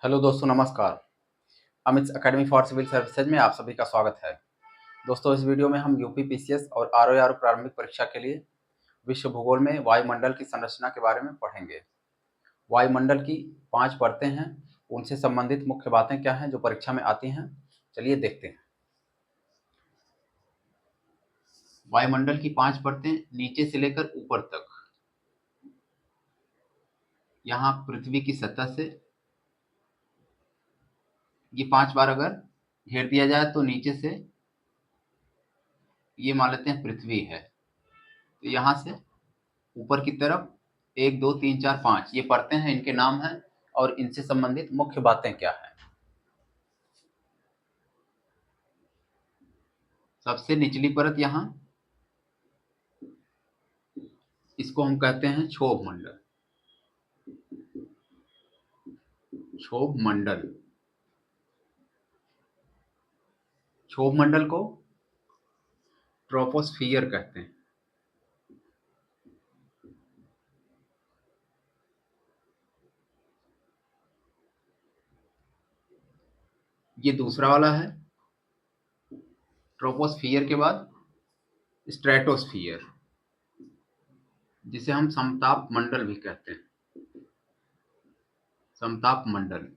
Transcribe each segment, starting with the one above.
Hello दोस्तों, नमस्कार। Amit academy for civil services में आप सभी का स्वागत है। दोस्तों, इस वीडियो में हम यूपी पीसीएस और आरओआर प्रारंभिक परीक्षा के लिए विश्व भूगोल में वायुमंडल की संरचना के बारे में पढ़ेंगे। वायुमंडल की 5 परतें हैं, उनसे संबंधित मुख्य बातें क्या हैं जो परीक्षा में आती हैं, चलिए देखते हैं। वायुमंडल की 5 परतें नीचे से लेकर ऊपर तक। यहाँ पृथ्वी की सतह से ये 5 बार अगर घेर दिया जाए तो नीचे से ये मान लेते हैं पृथ्वी है। तो यहाँ से ऊपर की तरफ 1 2 3 4 5 ये परतें हैं, इनके नाम हैं और इनसे संबंधित मुख्य बातें क्या हैं। सबसे निचली परत यहाँ, इसको हम कहते हैं क्षोभ मंडल। क्षोभ मंडल, क्षोभ मंडल को ट्रोपोस्फियर कहते हैं। ये दूसरा वाला है। ट्रोपोस्फियर के बाद स्ट्रेटोस्फियर, जिसे हम समताप मंडल भी कहते हैं। समताप मंडल,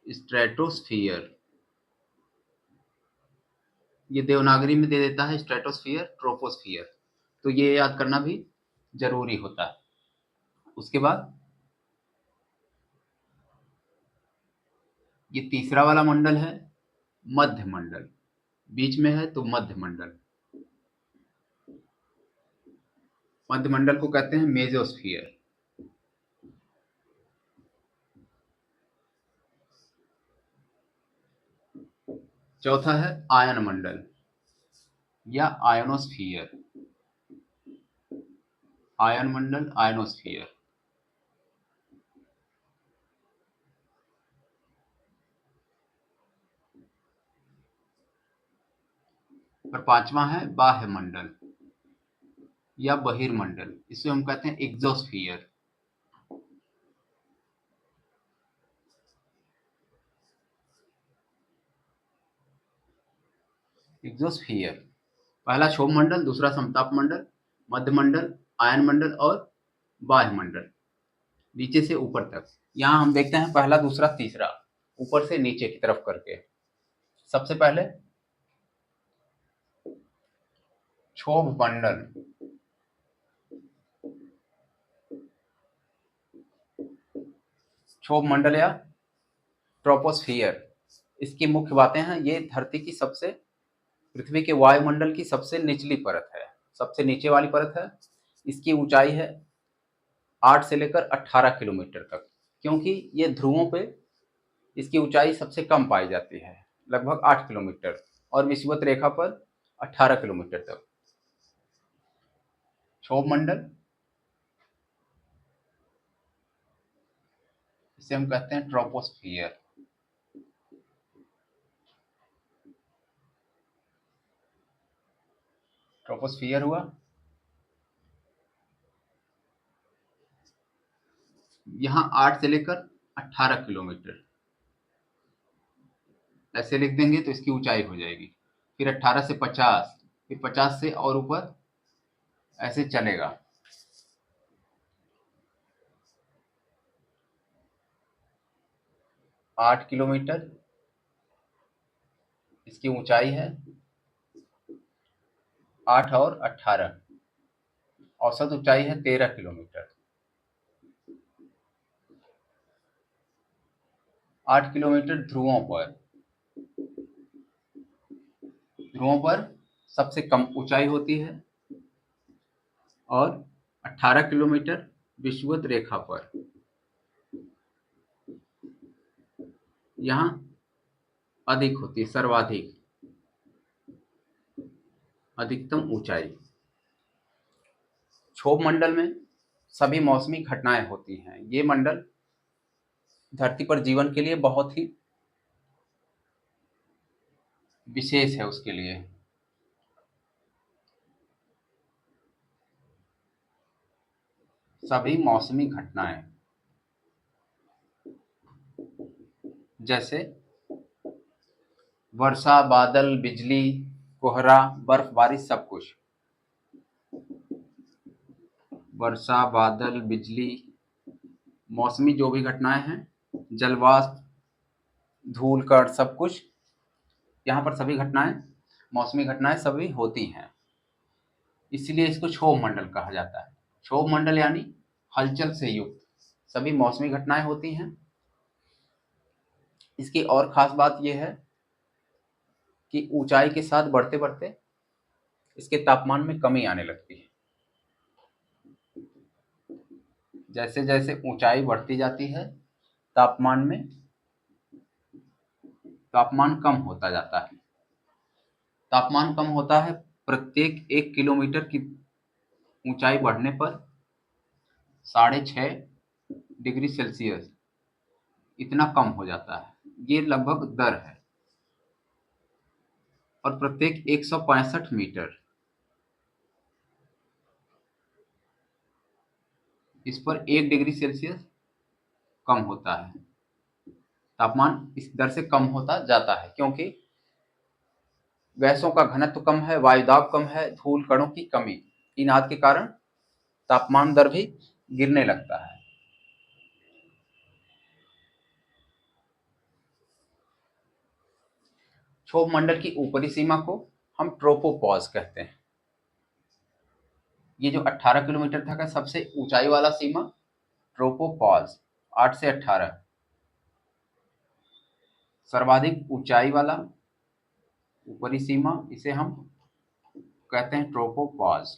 स्ट्रेटोस्फियर, ये देवनागरी में दे देता है स्ट्रेटोस्फियर, ट्रोपोस्फियर, तो ये याद करना भी जरूरी होता है। उसके बाद ये तीसरा वाला मंडल है मध्य मंडल, बीच में है तो मध्य मंडल। मध्य मंडल को कहते हैं मेसोस्फियर। चौथा है आयन मंडल या आयनोस्फियर। आयन मंडल, आयनोस्फियर। और पांचवा है बाह्य मंडल या बहिर्मंडल, इसे हम कहते हैं एक्सोस्फियर। एक्सोस्फियर, पहला क्षोभ मंडल, दूसरा समताप मंडल, मध्य मंडल, आयन मंडल और बाह्य मंडल, नीचे से ऊपर तक। यहाँ हम देखते हैं पहला, दूसरा, तीसरा, ऊपर से नीचे की तरफ करके। सबसे पहले क्षोभ मंडल। क्षोभ मंडल या ट्रोपोस्फियर, इसकी मुख्य बातें हैं। ये धरती की सबसे, पृथ्वी के वायुमंडल की सबसे निचली परत है, सबसे नीचे वाली परत है। इसकी ऊंचाई है 8 से लेकर 18 किलोमीटर तक, क्योंकि ये ध्रुवों पे इसकी ऊंचाई सबसे कम पाई जाती है, लगभग 8 किलोमीटर, और विषुवत रेखा पर 18 किलोमीटर तक। क्षोभ मंडल, इसे हम कहते हैं ट्रोपोस्फियर। ट्रोपोस्फियर हुआ। यहाँ 8 से लेकर 18 किलोमीटर ऐसे लिख देंगे तो इसकी ऊंचाई हो जाएगी। फिर 18 से 50, फिर 50 से और ऊपर, ऐसे चलेगा। 8 किलोमीटर इसकी ऊंचाई है, 8 और 18, औसत ऊंचाई है 13 किलोमीटर। 8 किलोमीटर ध्रुवों पर, ध्रुवों पर सबसे कम ऊंचाई होती है, और 18 किलोमीटर विषुवत रेखा पर, यहाँ अधिक होती है, सर्वाधिक, अधिकतम ऊंचाई। क्षोभ मंडल में सभी मौसमी घटनाएं होती हैं। ये मंडल धरती पर जीवन के लिए बहुत ही विशेष है। उसके लिए सभी मौसमी घटनाएं, जैसे वर्षा, बादल, बिजली, कोहरा, बर्फबारी, सब कुछ। वर्षा, बादल, बिजली, मौसमी जो भी घटनाएं हैं, जलवाष्प, धूल कण, सब कुछ, यहाँ पर सभी घटनाएं, मौसमी घटनाएं सभी होती हैं। इसलिए इसको क्षोभ मंडल कहा जाता है। क्षोभ मंडल यानी हलचल से युक्त सभी मौसमी घटनाएं होती हैं। इसकी और खास बात यह है कि ऊंचाई के साथ बढ़ते बढ़ते इसके तापमान में कमी आने लगती है। जैसे जैसे ऊंचाई बढ़ती जाती है, तापमान कम होता जाता है। तापमान कम होता है, प्रत्येक 1 किलोमीटर की ऊंचाई बढ़ने पर 6.5 डिग्री सेल्सियस इतना कम हो जाता है। ये लगभग दर है। और प्रत्येक 165 मीटर इस पर 1 डिग्री सेल्सियस कम होता है। तापमान इस दर से कम होता जाता है क्योंकि गैसों का घनत्व कम है, वायुदाब कम है, धूल कणों की कमी, इन आदि के कारण तापमान दर भी गिरने लगता है। क्षोभ मंडल की ऊपरी सीमा को हम ट्रोपोपॉज कहते हैं। ये जो 18 किलोमीटर तक है, सबसे ऊंचाई वाला सीमा ट्रोपोपॉज, 8 से 18। सर्वाधिक ऊंचाई वाला ऊपरी सीमा, इसे हम कहते हैं ट्रोपोपॉज।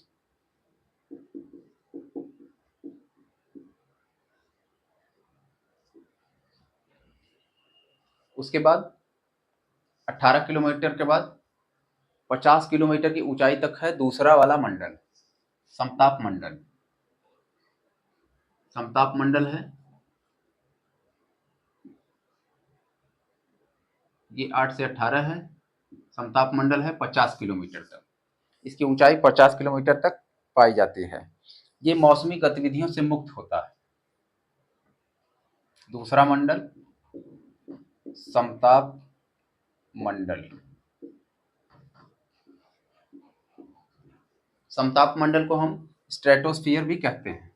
उसके बाद 18 किलोमीटर के बाद 50 किलोमीटर की ऊंचाई तक है दूसरा वाला मंडल, समताप मंडल। समताप मंडल है, ये 8 से 18 है। समताप मंडल है 50 किलोमीटर तक। इसकी ऊंचाई 50 किलोमीटर तक पाई जाती है। ये मौसमी गतिविधियों से मुक्त होता है। दूसरा मंडल समताप मंडल। समताप मंडल को हम स्ट्रेटोस्फीयर भी कहते हैं।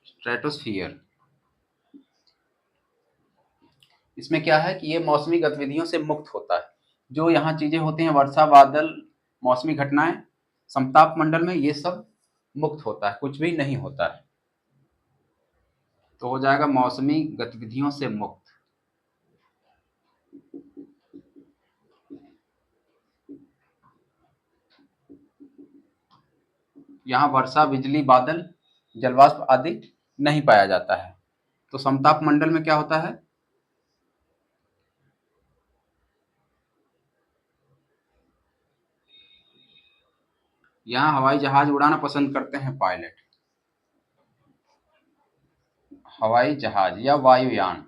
स्ट्रेटोस्फीयर, इसमें क्या है कि ये मौसमी गतिविधियों से मुक्त होता है। जो यहाँ चीजें होती हैं, वर्षा, बादल, मौसमी घटनाएं, समताप मंडल में ये सब मुक्त होता है, कुछ भी नहीं होता है। तो हो जाएगा मौसमी गतिविधियों से मुक्त। यहाँ वर्षा, बिजली, बादल, जलवाष्प आदि नहीं पाया जाता है। तो समताप मंडल में क्या होता है, यहाँ हवाई जहाज उड़ाना पसंद करते हैं पायलट। हवाई जहाज या वायुयान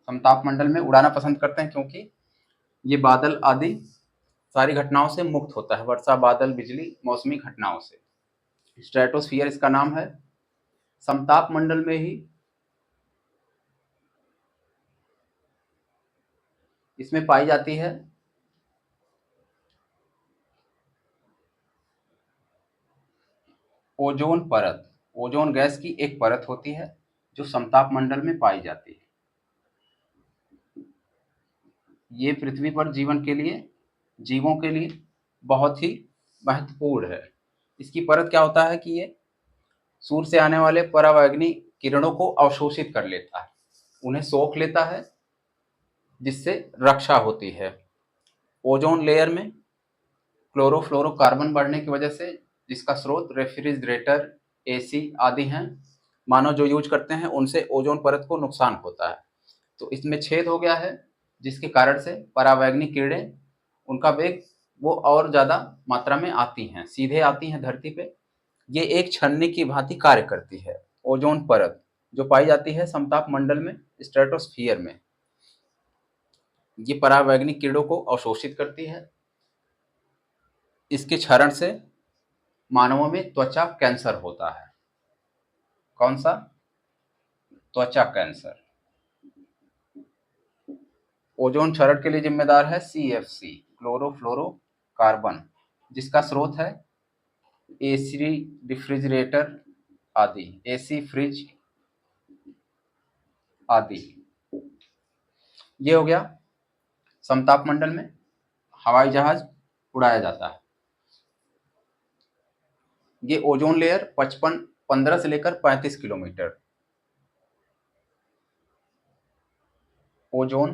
समताप मंडल में उड़ाना पसंद करते हैं क्योंकि ये बादल आदि सारी घटनाओं से मुक्त होता है, वर्षा, बादल, बिजली, मौसमी घटनाओं से। स्ट्रेटोस्फियर इसका नाम है। समताप मंडल में ही इसमें पाई जाती है ओजोन परत। ओजोन गैस की एक परत होती है जो समताप मंडल में पाई जाती है। ये पृथ्वी पर जीवन के लिए, जीवों के लिए बहुत ही महत्वपूर्ण है। इसकी परत क्या होता है कि ये सूर्य से आने वाले परावैंगनी किरणों को अवशोषित कर लेता है, उन्हें सोख लेता है, जिससे रक्षा होती है। ओजोन लेयर में क्लोरोफ्लोरोकार्बन बढ़ने की वजह से, जिसका स्रोत रेफ्रिजरेटर, एसी आदि हैं, मानव जो यूज करते हैं, उनसे ओजोन परत को नुकसान होता है। तो इसमें छेद हो गया है, जिसके कारण से परावैंगनिक किरणें, उनका वेग वो और ज़्यादा मात्रा में आती हैं, सीधे आती हैं धरती पे। ये एक छन्नी की भांति कार्य करती है। ओजोन परत जो पाई जाती है समताप मंडल में, स्ट्रेटोस्फियर में, ये परावैंगनिक किरणों को अवशोषित करती है। इसके क्षरण से मानवों में त्वचा कैंसर होता है। कौन सा? त्वचा कैंसर। ओजोन क्षरण के लिए जिम्मेदार है CFC, क्लोरोफ्लोरोकार्बन, जिसका स्रोत है एसी रेफ्रिजरेटर आदि, एसी फ्रिज आदि। ये हो गया समताप मंडल में हवाई जहाज उड़ाया जाता है। ये ओजोन लेयर 15 से लेकर 35 किलोमीटर, ओजोन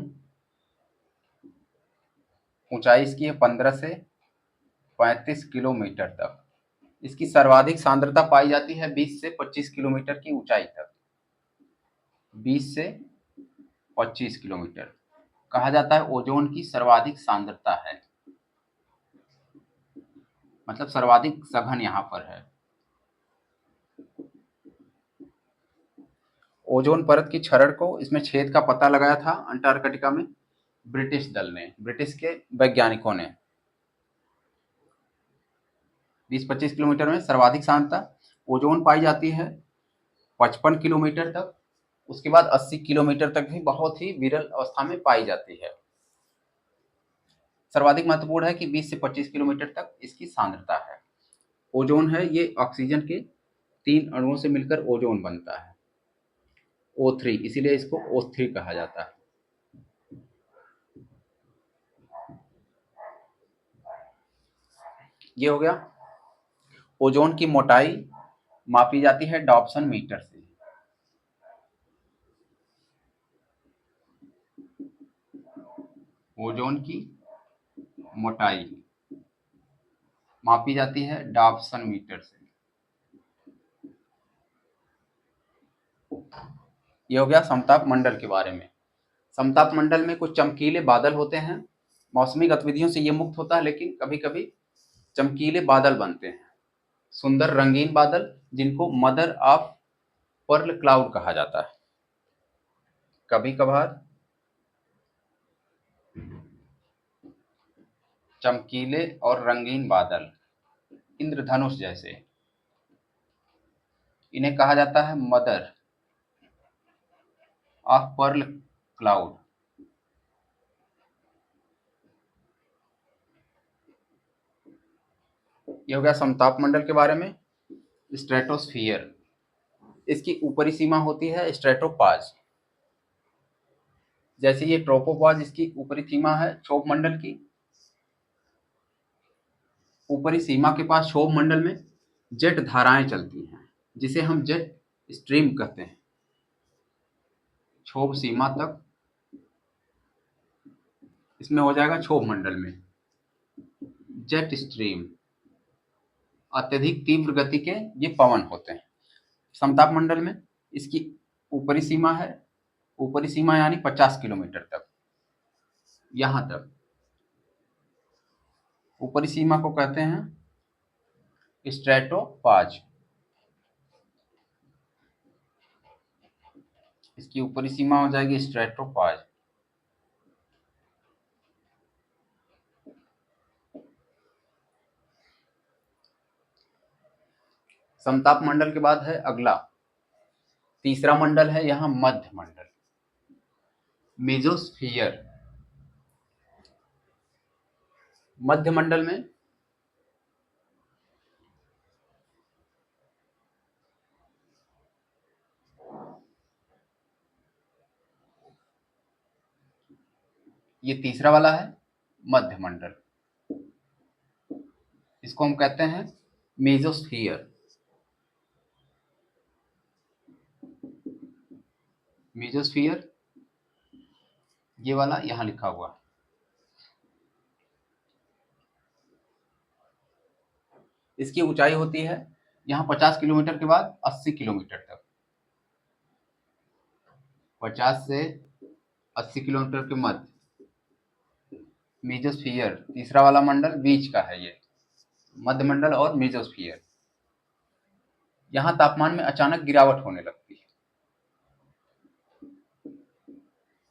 ऊंचाई इसकी है 15 से 35 किलोमीटर तक। इसकी सर्वाधिक सांद्रता पाई जाती है 20 से 25 किलोमीटर की ऊंचाई तक। 20 से 25 किलोमीटर कहा जाता है ओजोन की सर्वाधिक सांद्रता है, मतलब सर्वाधिक सघन यहां पर है। ओजोन परत की क्षरण को, इसमें छेद का पता लगाया था अंटार्कटिका में ब्रिटिश दल ने, ब्रिटिश के वैज्ञानिकों ने। 20-25 किलोमीटर में सर्वाधिक सांद्रता ओजोन पाई जाती है 55 किलोमीटर तक। उसके बाद 80 किलोमीटर तक भी बहुत ही विरल अवस्था में पाई जाती है। सर्वाधिक महत्वपूर्ण है कि 20 से 25 किलोमीटर तक इसकी सांद्रता है। ओजोन है ये ऑक्सीजन के 3 अणुओं से मिलकर ओजोन बनता है, O3, इसीलिए इसको O3 कहा जाता है। ये हो गया। ओजोन की मोटाई मापी जाती है डॉप्सन मीटर से। ओजोन की मोटाई मापी जाती है डॉप्सन मीटर से। ये हो गया समताप मंडल के बारे में। समताप मंडल में कुछ चमकीले बादल होते हैं। मौसमी गतिविधियों से ये मुक्त होता है, लेकिन कभी कभी चमकीले बादल बनते हैं, सुंदर रंगीन बादल, जिनको मदर ऑफ पर्ल क्लाउड कहा जाता है। कभी कभार चमकीले और रंगीन बादल, इंद्रधनुष जैसे, इन्हें कहा जाता है मदर ऑफ पर्ल क्लाउड। ये हो गया समताप मंडल के बारे में। स्ट्रेटोस्फियर, इसकी ऊपरी सीमा होती है स्ट्रेटोपाज। जैसे ये ट्रोपोपॉज, इसकी ऊपरी सीमा है क्षोभ मंडल की। ऊपरी सीमा के पास क्षोभ मंडल में जेट धाराएं चलती हैं, जिसे हम जेट स्ट्रीम कहते हैं। क्षोभ सीमा तक इसमें हो जाएगा क्षोभ मंडल में जेट स्ट्रीम। अत्यधिक तीव्र गति के ये पवन होते हैं। समताप मंडल में इसकी ऊपरी सीमा है, ऊपरी सीमा यानी 50 किलोमीटर तक, यहां तक। ऊपरी सीमा को कहते हैं स्ट्रेटोपाज। इसकी ऊपरी सीमा हो जाएगी स्ट्रेटोपाज। समताप मंडल के बाद है अगला, तीसरा मंडल है यहां मध्य मंडल, मेसोस्फियर। मध्य मंडल में ये तीसरा वाला है मध्य मंडल, इसको हम कहते हैं मेसोस्फियर। मेसोस्फियर ये वाला यहां लिखा हुआ। इसकी ऊंचाई होती है यहाँ 50 किलोमीटर के बाद 80 किलोमीटर तक। 50 से 80 किलोमीटर के मध्य मेसोस्फियर, तीसरा वाला मंडल बीच का है ये, मध्य मंडल और मेसोस्फियर। यहाँ तापमान में अचानक गिरावट होने लगती है।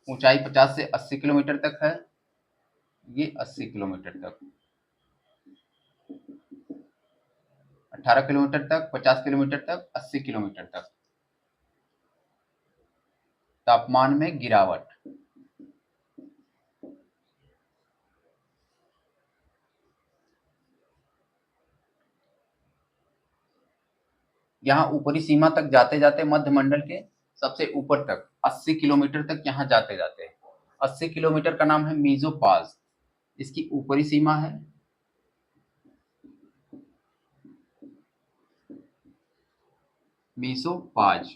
ऊंचाई 50 से 80 किलोमीटर तक है, ये 80 किलोमीटर तक, 18 किलोमीटर तक, 50 किलोमीटर तक, 80 किलोमीटर तक। तापमान में गिरावट। यहाँ ऊपरी सीमा तक जाते जाते मध्यमंडल के सबसे ऊपर तक 80 किलोमीटर तक यहाँ जाते जाते 80 किलोमीटर का नाम है मीजोपाज। इसकी ऊपरी सीमा है मीसोपाज।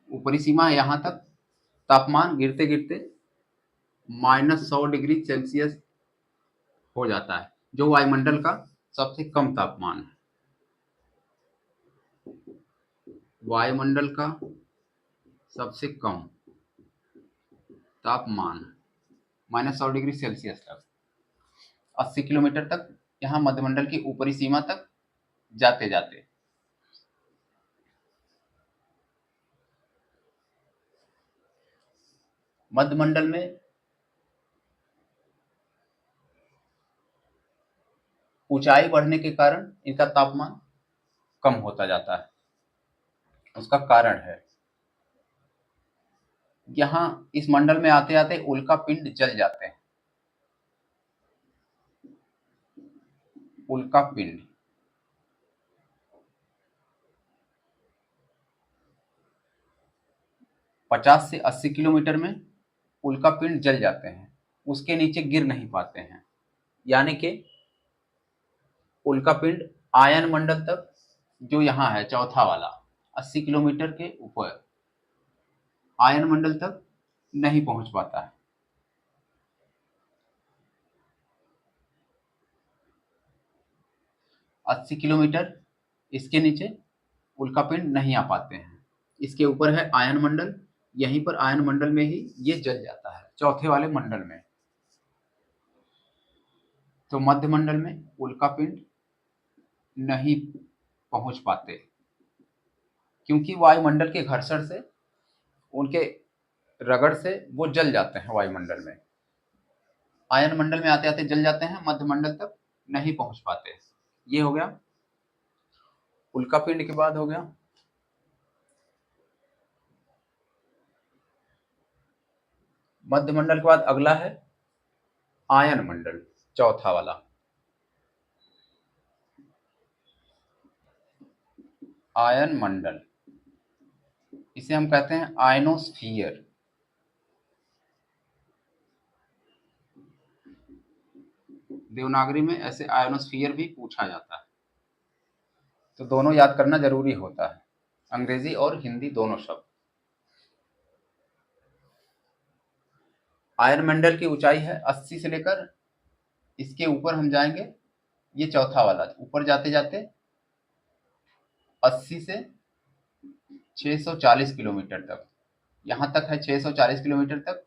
ऊपरी सीमा है यहाँ तक। तापमान गिरते गिरते -100 डिग्री सेल्सियस हो जाता है, जो वायुमंडल का सबसे कम तापमान है। वायुमंडल का सबसे कम तापमान -100 डिग्री सेल्सियस तक 80 किलोमीटर तक यहाँ मध्यमंडल की ऊपरी सीमा तक जाते जाते। मध्यमंडल में ऊंचाई बढ़ने के कारण इनका तापमान कम होता जाता है। उसका कारण है यहाँ इस मंडल में आते आते उल्का पिंड जल जाते हैं। उल्का पिंड 50 से 80 किलोमीटर में उल्का पिंड जल जाते हैं, उसके नीचे गिर नहीं पाते हैं। यानी कि उल्का पिंड आयन मंडल तक, जो यहाँ है चौथा वाला 80 किलोमीटर के ऊपर, आयन मंडल तक नहीं पहुंच पाता है। अस्सी किलोमीटर इसके नीचे उल्का पिंड नहीं आ पाते हैं। इसके ऊपर है आयन मंडल, यहीं पर आयन मंडल में ही ये जल जाता है, चौथे वाले मंडल में। तो मध्य मंडल में उल्का पिंड नहीं पहुंच पाते, क्योंकि वायुमंडल के घर्षण से, उनके रगड़ से वो जल जाते हैं वायुमंडल में। आयन मंडल में आते आते जल जाते हैं, मध्य मंडल तक नहीं पहुंच पाते। ये हो गया उल्का पिंड। के बाद हो गया मध्य मंडल के बाद अगला है आयन मंडल, चौथा वाला। आयन मंडल, इसे हम कहते हैं आयनोस्फीयर। देवनागरी में ऐसे आयनोस्फीयर भी पूछा जाता है, तो दोनों याद करना जरूरी होता है, अंग्रेजी और हिंदी दोनों शब्द। आयन मंडल की ऊंचाई है 80 से लेकर, इसके ऊपर हम जाएंगे, ये चौथा वाला, ऊपर जाते जाते 80 से 640 किलोमीटर तक, यहां तक है 640 किलोमीटर तक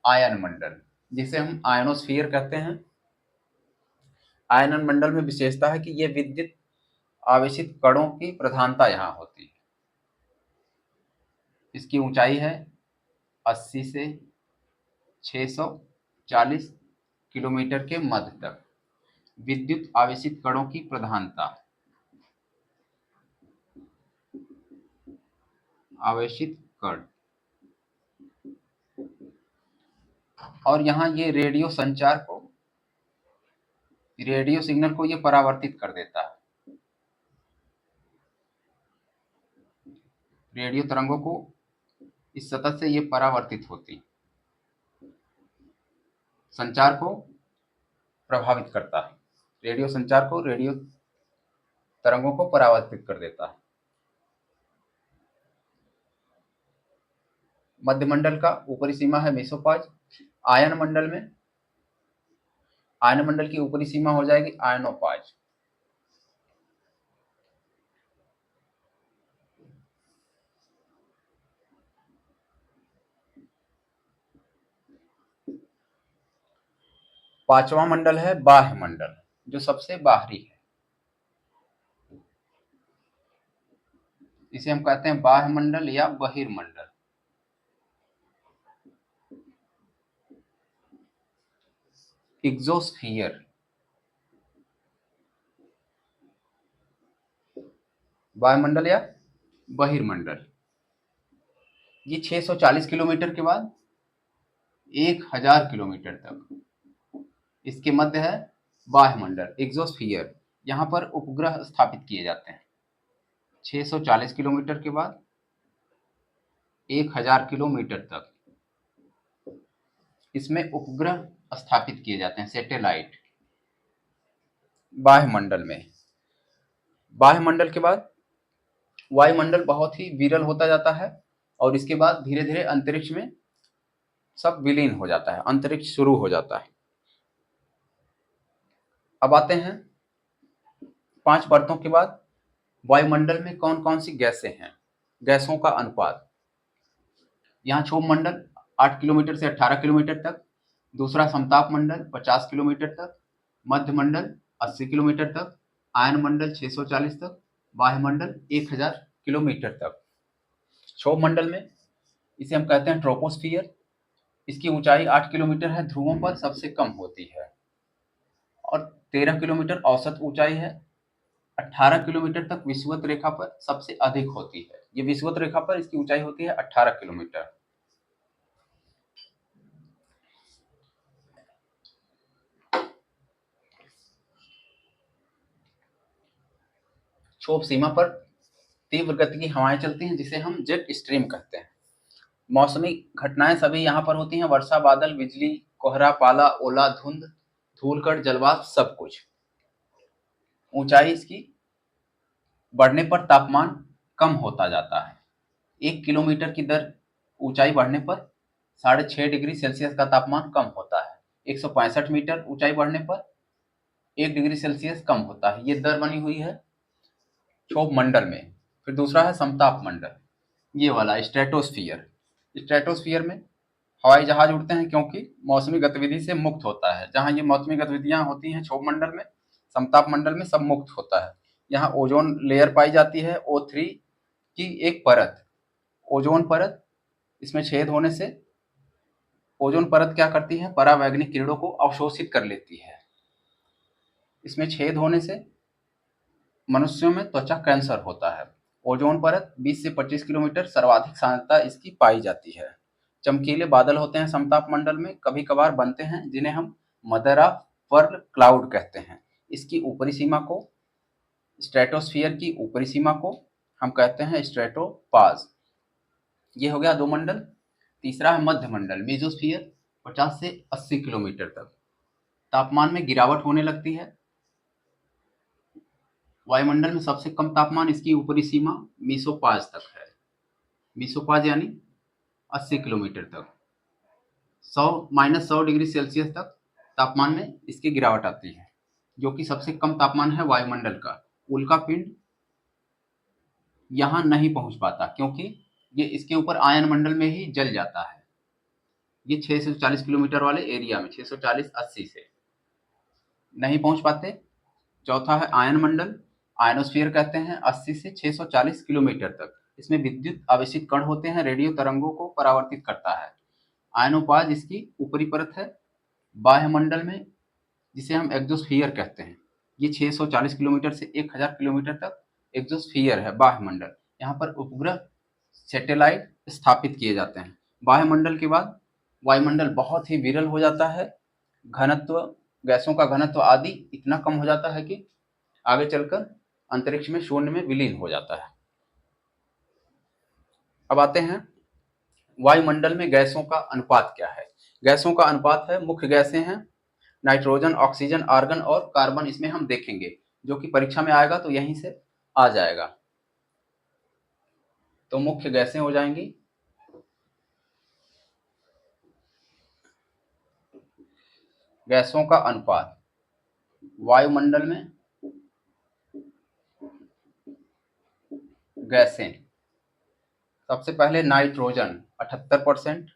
आयन मंडल, जिसे हम आयनोस्फीयर कहते हैं। आयन मंडल में विशेषता है कि ये विद्युत आवेशित कणों की प्रधानता यहाँ होती है। इसकी ऊंचाई है 80 से 640 किलोमीटर के मध्य तक, विद्युत आवेशित कणों की प्रधानता। आवेशित कण, और यहाँ ये रेडियो संचार को, रेडियो सिग्नल को ये परावर्तित कर देता है। रेडियो तरंगों को इस सतह से ये परावर्तित होती, संचार को प्रभावित करता है। रेडियो संचार को, रेडियो तरंगों को परावर्तित कर देता है। मध्यमंडल का ऊपरी सीमा है मेसोपॉज। आयन मंडल में, आयन मंडल की ऊपरी सीमा हो जाएगी आयनोपॉज। पांचवा मंडल है बाह्य मंडल, जो सबसे बाहरी है। इसे हम कहते हैं बाह्य मंडल या बहिर्मंडल। एग्जोस्फियर, वायुमंडल या बहिर्मंडल। ये 640 किलोमीटर के बाद 1000 किलोमीटर तक इसके मध्य है वायुमंडल, एग्जोस्फियर। यहाँ पर उपग्रह स्थापित किए जाते हैं। 640 किलोमीटर के बाद 1000 किलोमीटर तक इसमें उपग्रह स्थापित किए जाते हैं, सैटेलाइट, वायुमंडल में। वायुमंडल के बाद वायुमंडल बहुत ही विरल होता जाता है और इसके बाद धीरे धीरे अंतरिक्ष में सब विलीन हो जाता है, अंतरिक्ष शुरू हो जाता है। अब आते हैं 5 परतों के बाद वायुमंडल में कौन कौन सी गैसें हैं, गैसों का अनुपात। यहाँ क्षोभ मंडल 8 किलोमीटर से 18 किलोमीटर तक, दूसरा समताप मंडल 50 किलोमीटर तक, मध्य मंडल 80 किलोमीटर तक, आयन मंडल 640 तक, वायुमंडल 1000 किलोमीटर तक। क्षोभ मंडल में इसे हम कहते हैं ट्रोपोस्फियर। इसकी ऊंचाई 8 किलोमीटर है, ध्रुवों पर सबसे कम होती है, और 13 किलोमीटर औसत ऊंचाई है। 18 किलोमीटर तक विषुवत रेखा पर सबसे अधिक होती है। ये विषुवत रेखा पर इसकी ऊंचाई होती है 18 किलोमीटर। क्षोभ सीमा पर तीव्र गति की हवाएं चलती हैं, जिसे हम जेट स्ट्रीम कहते हैं। मौसमी घटनाएं सभी यहाँ पर होती हैं, वर्षा, बादल, बिजली, कोहरा, पाला, ओला, धुंध, धूलकण, जलवाष्प, सब कुछ। ऊंचाई इसकी बढ़ने पर तापमान कम होता जाता है। 1 किलोमीटर की दर ऊंचाई बढ़ने पर 6.5 डिग्री सेल्सियस का तापमान कम होता है। 165 मीटर ऊंचाई बढ़ने पर 1 डिग्री सेल्सियस कम होता है। ये दर बनी हुई है क्षोभ मंडल में। फिर दूसरा है समताप मंडल, ये वाला स्ट्रेटोस्फियर। स्ट्रेटोस्फियर में हवाई जहाज उड़ते हैं, क्योंकि मौसमी गतिविधि से मुक्त होता है। जहाँ ये मौसमी गतिविधियां होती हैं क्षोभ मंडल में, समताप मंडल में सब मुक्त होता है। यहाँ ओजोन लेयर पाई जाती है, O3 की एक परत, ओजोन परत। इसमें छेद होने से ओजोन परत क्या करती है, परावैंगनिक किरणों को अवशोषित कर लेती है। इसमें छेद होने से मनुष्यों में त्वचा कैंसर होता है। ओजोन परत 20 से 25 किलोमीटर सर्वाधिक सांद्रता इसकी पाई जाती है। चमकीले बादल होते हैं समताप मंडल में, कभी कभार बनते हैं, जिन्हें हम मदर ऑफ पर्ल क्लाउड कहते हैं। इसकी ऊपरी सीमा को, स्ट्रेटोस्फियर की ऊपरी सीमा को हम कहते हैं स्ट्रेटोपाज। ये हो गया 2 मंडल। तीसरा है मध्य मंडल, मेसोस्फियर, 50 से 80 किलोमीटर तक। तापमान में गिरावट होने लगती है। वायुमंडल में सबसे कम तापमान इसकी ऊपरी सीमा मीसोपाज तक है। मीसोपाज यानी 80 किलोमीटर तक। 100 डिग्री सेल्सियस तक तापमान में इसकी गिरावट आती है, जो कि सबसे कम तापमान है वायुमंडल का। उल्का पिंड यहाँ नहीं पहुंच पाता, क्योंकि ये इसके ऊपर आयन मंडल में ही जल जाता है। ये 640 किलोमीटर वाले एरिया में, 640-80 से नहीं पहुंच पाते। चौथा है आयन मंडल, आयनोस्फीयर कहते हैं, 80 से 640 किलोमीटर तक। इसमें विद्युत आवेशित कण होते हैं, रेडियो तरंगों को परावर्तित करता है। आयनोपाज इसकी ऊपरी परत है। वायुमंडल में, जिसे हम एक्सोस्फीयर कहते हैं, ये 640 किलोमीटर से 1000 किलोमीटर तक एक्सोस्फीयर है, वायुमंडल। यहाँ पर उपग्रह, सैटेलाइट स्थापित किए जाते हैं। वायुमंडल के बाद वायुमंडल बहुत ही विरल हो जाता है। घनत्व, गैसों का घनत्व आदि इतना कम हो जाता है कि आगे चलकर अंतरिक्ष में शून्य में विलीन हो जाता है। अब आते हैं वायुमंडल में गैसों का अनुपात क्या है। गैसों का अनुपात है, मुख्य गैसें हैं नाइट्रोजन, ऑक्सीजन, आर्गन और कार्बन। इसमें हम देखेंगे, जो कि परीक्षा में आएगा तो यहीं से आ जाएगा। तो मुख्य गैसें हो जाएंगी गैसों का अनुपात वायुमंडल में। गैसें, सबसे पहले नाइट्रोजन 78%,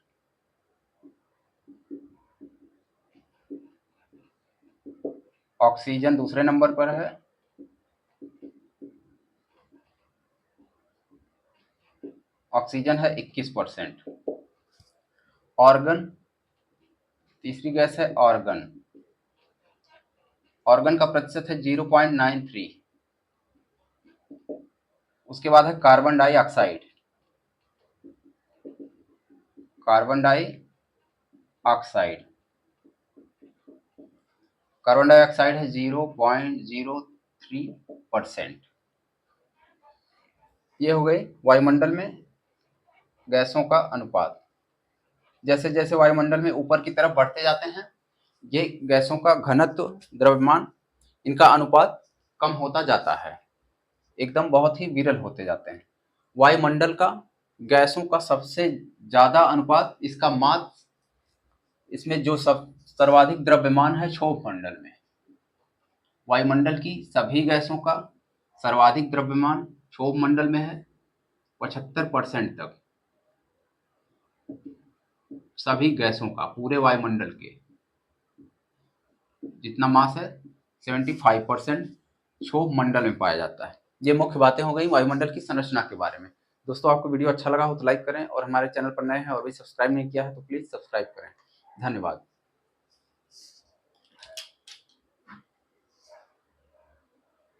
ऑक्सीजन दूसरे नंबर पर है, ऑक्सीजन है 21%। ऑर्गन, तीसरी गैस है ऑर्गन। ऑर्गन का प्रतिशत है 0.93। उसके बाद है carbon dioxide, carbon dioxide, carbon dioxide है 0.03%। ये हो गई वायुमंडल में गैसों का अनुपात। जैसे जैसे वायुमंडल में ऊपर की तरफ बढ़ते जाते हैं, ये गैसों का घनत्व, द्रव्यमान, इनका अनुपात कम होता जाता है, एकदम बहुत ही विरल होते जाते हैं। वायुमंडल का गैसों का सबसे ज्यादा अनुपात, इसका मास, इसमें जो सर्वाधिक द्रव्यमान है क्षोभ मंडल में। वायुमंडल की सभी गैसों का सर्वाधिक द्रव्यमान क्षोभ मंडल में है, 75% तक। सभी गैसों का, पूरे वायुमंडल के जितना मास है 75% क्षोभ मंडल में पाया जाता है। ये मुख्य बातें हो गई वायुमंडल की संरचना के बारे में। दोस्तों, आपको वीडियो अच्छा लगा हो तो लाइक करें, और हमारे चैनल पर नए हैं और भी सब्सक्राइब नहीं किया है तो प्लीज सब्सक्राइब करें। धन्यवाद।